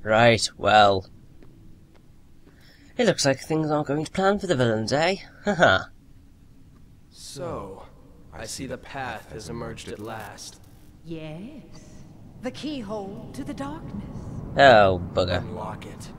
Right, well. It looks like things aren't going to plan for the villains, eh? Haha. So, I see the path has emerged at last. Yes. The keyhole to the darkness. Oh, bugger. Unlock it.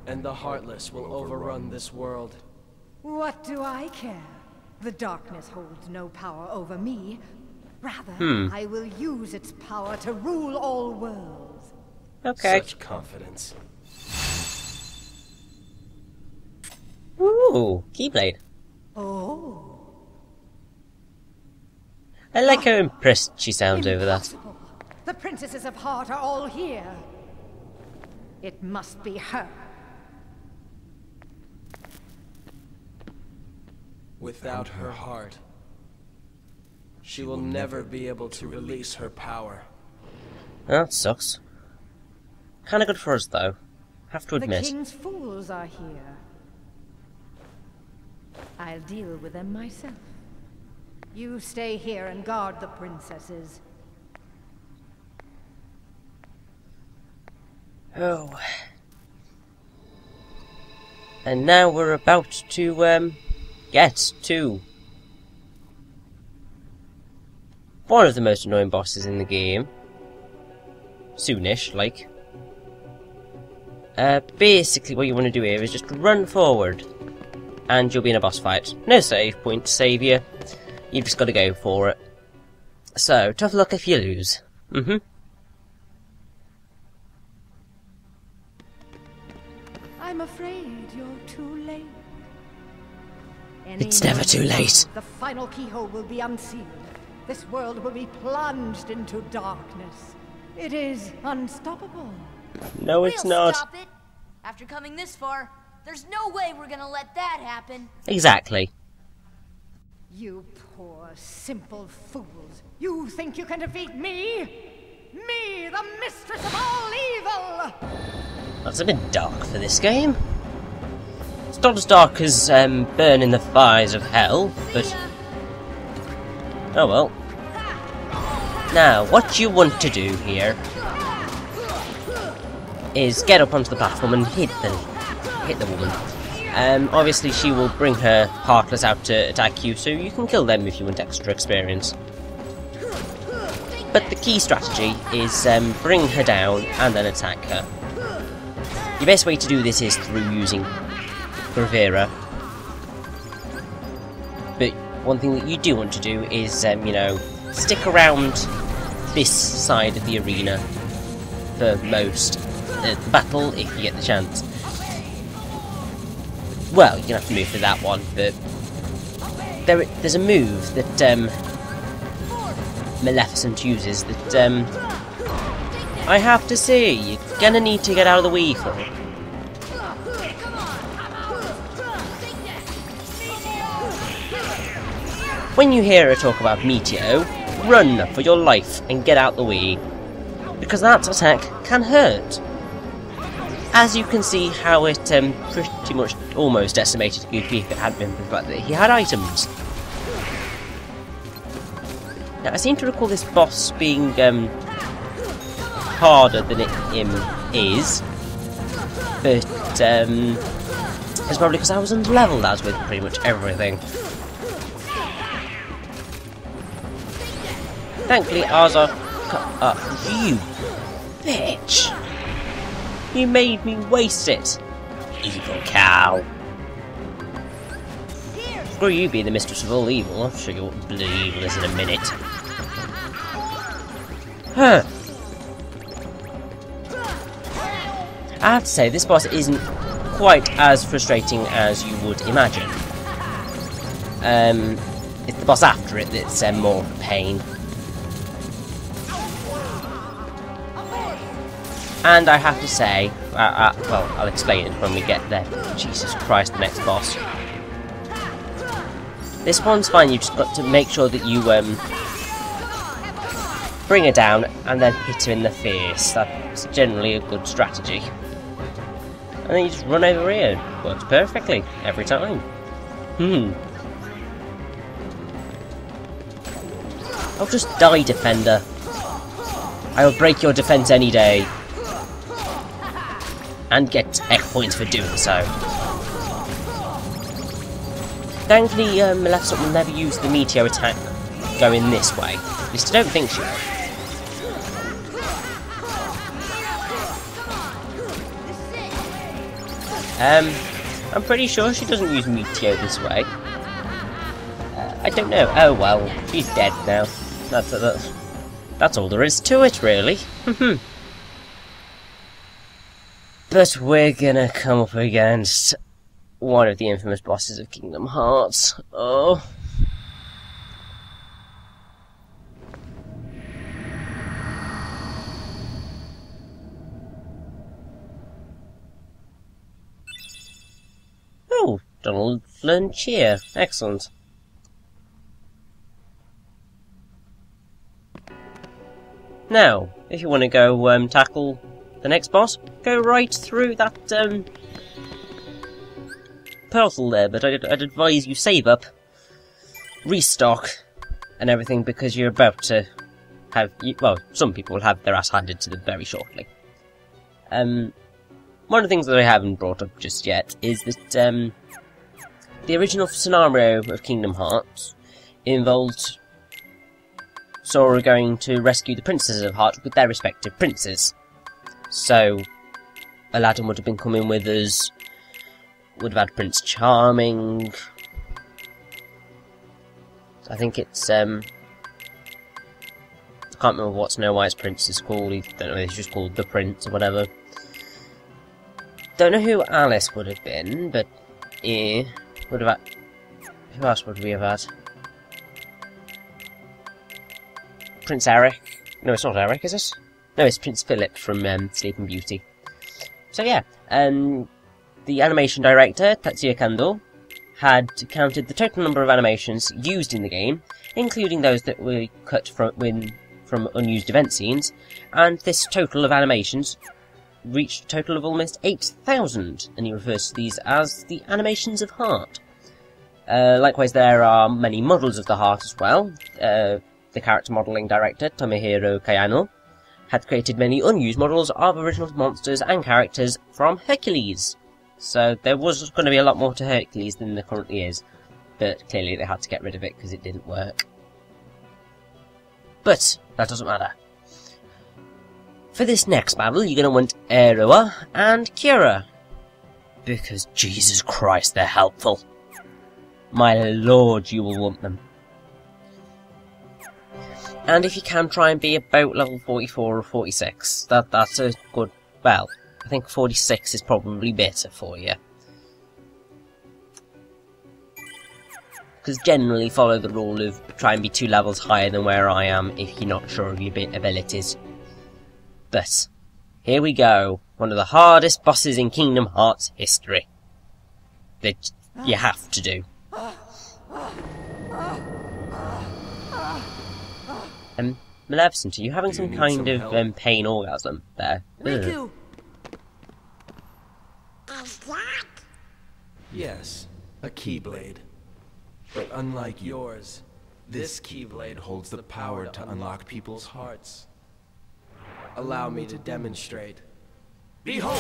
And the Heartless will overrun this world. What do I care? The darkness holds no power over me. Rather, I will use its power to rule all worlds. Okay. Such confidence. Ooh, Keyblade. Oh. I like how impressed she sounds over that. Impossible. The princesses of Heart are all here. It must be her. Without her heart, she will never be able to release her power. That sucks. Kinda good for us, though. Have to The admit. king's fools are here. I'll deal with them myself. You stay here and guard the princesses. Oh. And now we're about to, get to one of the most annoying bosses in the game. Soonish, like. Basically what you want to do here is just run forward. And you'll be in a boss fight. No save point to save you. You've just got to go for it. So, tough luck if you lose. I'm afraid you're too late. It's never too late. The final keyhole will be unsealed. This world will be plunged into darkness. It is unstoppable. No, it's We'll not. Stop it. After coming this far, there's no way we're gonna let that happen. Exactly. You poor, simple fools. You think you can defeat me? Me, the mistress of all evil! That's a bit dark for this game. It's not as dark as Burn in the Fires of Hell, but... oh well. Now, what you want to do here is get up onto the platform and hit the woman. Obviously she will bring her Heartless out to attack you, so you can kill them if you want extra experience. But the key strategy is bring her down and then attack her. The best way to do this is through using Bravura. But one thing that you do want to do is, you know, stick around this side of the arena for most of the battle if you get the chance. Well, you're gonna have to move for that one, but there's a move that Maleficent uses that I have to say you're gonna need to get out of the way for it. When you hear her talk about Meteor, run for your life and get out the way, because that attack can hurt. As you can see how it pretty much almost decimated Goofy if it hadn't been for the fact that he had items. Now I seem to recall this boss being harder than it is, but it's probably because I was under-leveled as with pretty much everything. Thankfully ours are cut up. You bitch! You made me waste it, evil cow. Screw you being the mistress of all evil. I'll show you what bloody evil is in a minute. Huh. I have to say, this boss isn't quite as frustrating as you would imagine. It's the boss after it that's more of a pain. And I have to say, well, I'll explain it when we get there. Jesus Christ, the next boss. This one's fine, you've just got to make sure that you bring her down and then hit her in the face. That's generally a good strategy. And then you just run over here. Works perfectly, every time. I'll just die, Defender. I will break your defense any day. and get X points for doing so. Thankfully, Maleficent will never use the meteor attack going this way. At least I don't think she will. I'm pretty sure she doesn't use meteor this way. I don't know. Oh well, she's dead now. That's all there is to it, really. But we're gonna come up against one of the infamous bosses of Kingdom Hearts. Oh. Oh, Donald learned cheer. Excellent. Now, if you want to go tackle the next boss, go right through that portal there, but I'd advise you save up, restock, and everything, because you're about to have, well, some people will have their ass handed to them very shortly. One of the things that I haven't brought up just yet is that the original scenario of Kingdom Hearts involved Sora going to rescue the princesses of Heart with their respective princes. So, Aladdin would have been coming with us, would have had Prince Charming. I think it's, I can't remember what Snow White's prince is called, I don't know if it's just called the Prince or whatever. Don't know who Alice would have been, but would have had, who else would we have had? Prince Eric? No, it's not Eric, is it? No, it's Prince Philip from Sleeping Beauty. So yeah, the animation director, Tatsuya Kando, had counted the total number of animations used in the game, including those that were cut from unused event scenes, and this total of animations reached a total of almost 8,000, and he refers to these as the animations of Heart. Likewise, there are many models of the Heart as well. The character modelling director, Tomohiro Kayano, had created many unused models of original monsters and characters from Hercules. So there was going to be a lot more to Hercules than there currently is, but clearly they had to get rid of it because it didn't work. But that doesn't matter. For this next battle, you're going to want Aeroa and Kira, because Jesus Christ, they're helpful. My lord, you will want them. And if you can, try and be about level 44 or 46. That's a good... well, I think 46 is probably better for you. Because generally follow the rule of try and be 2 levels higher than where I am if you're not sure of your abilities. But, here we go. One of the hardest bosses in Kingdom Hearts history. That you have to do. Maleficent, are you having some kind of pain orgasm there? Riku! Yes, a Keyblade. But unlike yours, this Keyblade holds the power to unlock people's hearts. Allow me to demonstrate. Behold!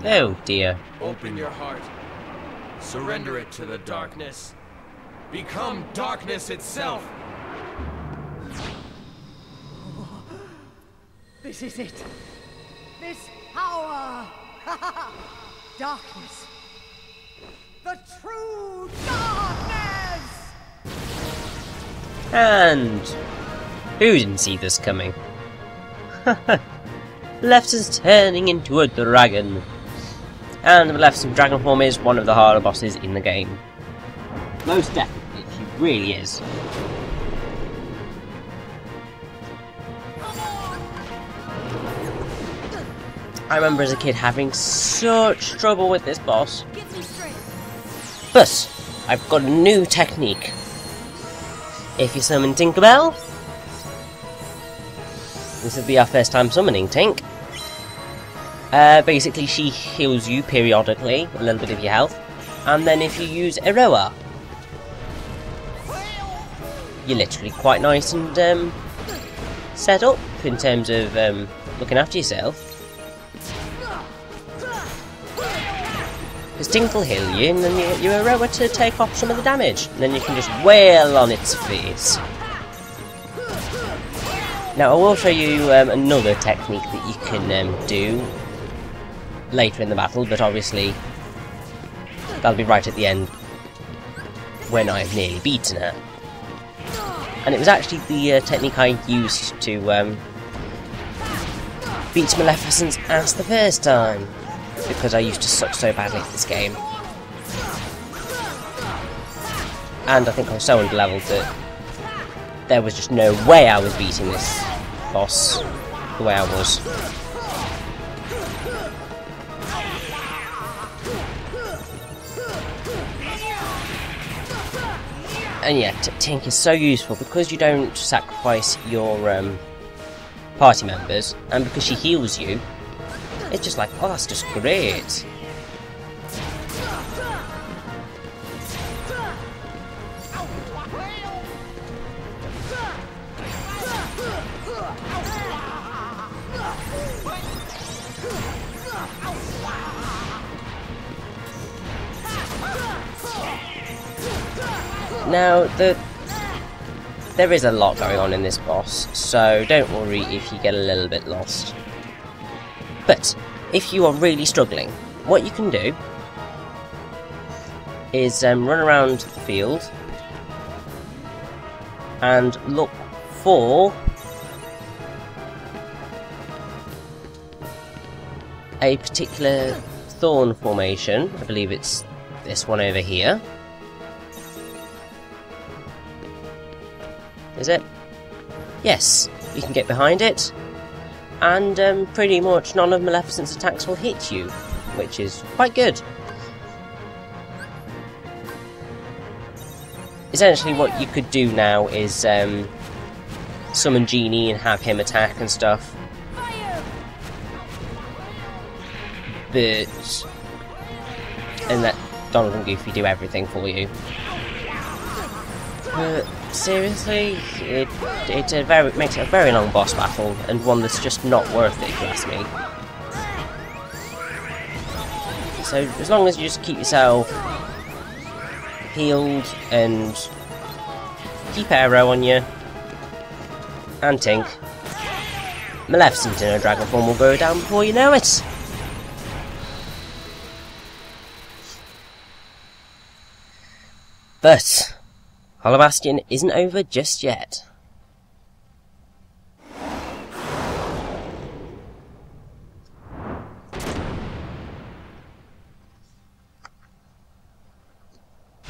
Oh dear. Open your heart. Surrender it to the darkness. Become darkness itself! This is it. This power. Darkness. The true darkness! And who didn't see this coming? Maleficent's turning into a dragon. And the Maleficent dragon form is one of the harder bosses in the game. Most definitely, she really is. I remember as a kid having such trouble with this boss. But I've got a new technique. If you summon Tinkerbell, this will be our first time summoning Tink. Basically she heals you periodically, a little bit of your health, and then if you use Aeroa, you're literally quite nice and set up. in terms of looking after yourself. Because Tink will heal you, and then you're a rower to take off some of the damage. And then you can just wail on its face. Now, I will show you another technique that you can do later in the battle, but obviously that'll be right at the end when I've nearly beaten her. And it was actually the technique I used to beat Maleficent's ass the first time, because I used to suck so badly at this game. And I think I was so underleveled that there was just no way I was beating this boss the way I was. And yeah, Tink is so useful because you don't sacrifice your party members, and because she heals you. It's just like, oh, that's just great. Now, there is a lot going on in this boss, so don't worry if you get a little bit lost. But if you are really struggling, what you can do is run around the field and look for a particular thorn formation. I believe it's this one over here. Is it? Yes, you can get behind it, and pretty much none of Maleficent's attacks will hit you, which is quite good. Essentially what you could do now is summon Genie and have him attack and stuff. And let Donald and Goofy do everything for you. Seriously, it makes it a very long boss battle, and one that's just not worth it, if you ask me. So as long as you just keep yourself healed and keep Aero on you, and Tink, Maleficent in her dragon form will go down before you know it. But Hollow Bastion isn't over just yet.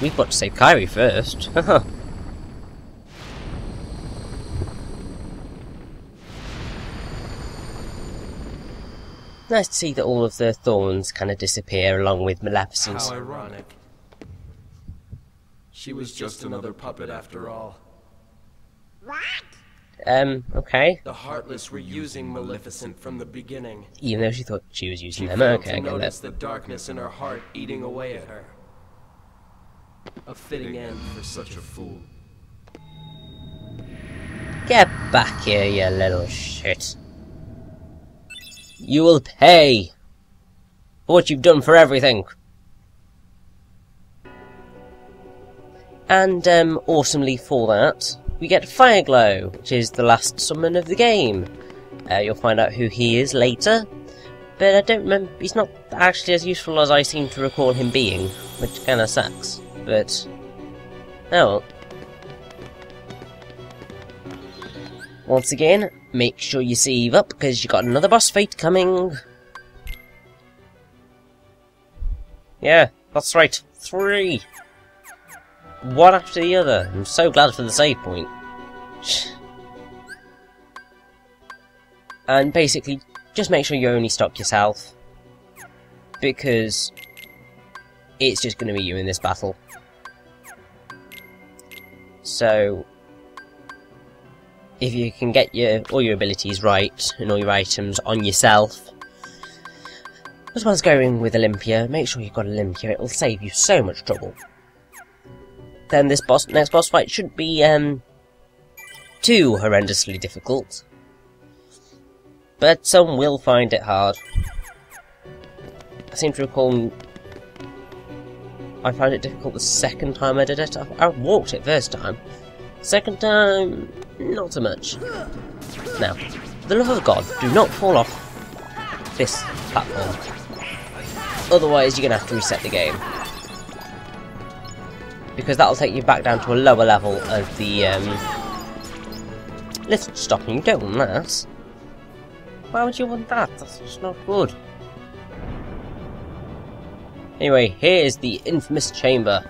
We've got to save Kairi first. Nice to see that all of the thorns kind of disappear along with Maleficent. How ironic. She was just another puppet after all. Okay. The Heartless were using Maleficent from the beginning. Even though she thought she was using them. failed Okay, to I get notice that. the darkness in her heart eating away at her. A fitting end for such a fool. Get back here, you little shit. You will pay for what you've done for everything. And, awesomely for that, we get Fireglow, which is the last summon of the game. You'll find out who he is later, but I don't remember, he's not actually as useful as I seem to recall him being, which kinda sucks, but, oh well. Once again, make sure you save up, because you got another boss fight coming. Yeah, that's right, 3! One after the other. I'm so glad for the save point. And basically, just make sure you only stock yourself, because it's just going to be you in this battle. So, if you can get all your abilities right, and all your items on yourself, as well as going with Olympia, make sure you've got Olympia, it'll save you so much trouble. Then this next boss fight shouldn't be too horrendously difficult. But some will find it hard. I seem to recall I found it difficult the second time I did it. I walked it first time. Second time, not so much. Now, for the love of God, do not fall off this platform. Otherwise, you're going to have to reset the game. Because that'll take you back down to a lower level of the lift stop, and you don't want that. Why would you want that? That's just not good. Anyway, here is the infamous chamber.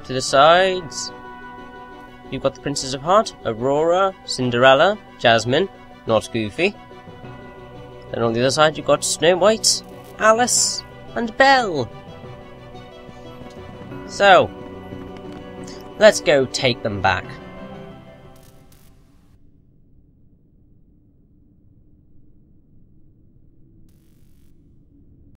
To the sides, you've got the Princess of Heart, Aurora, Cinderella, Jasmine, not Goofy. Then on the other side you've got Snow White, Alice, and Belle. So, let's go take them back.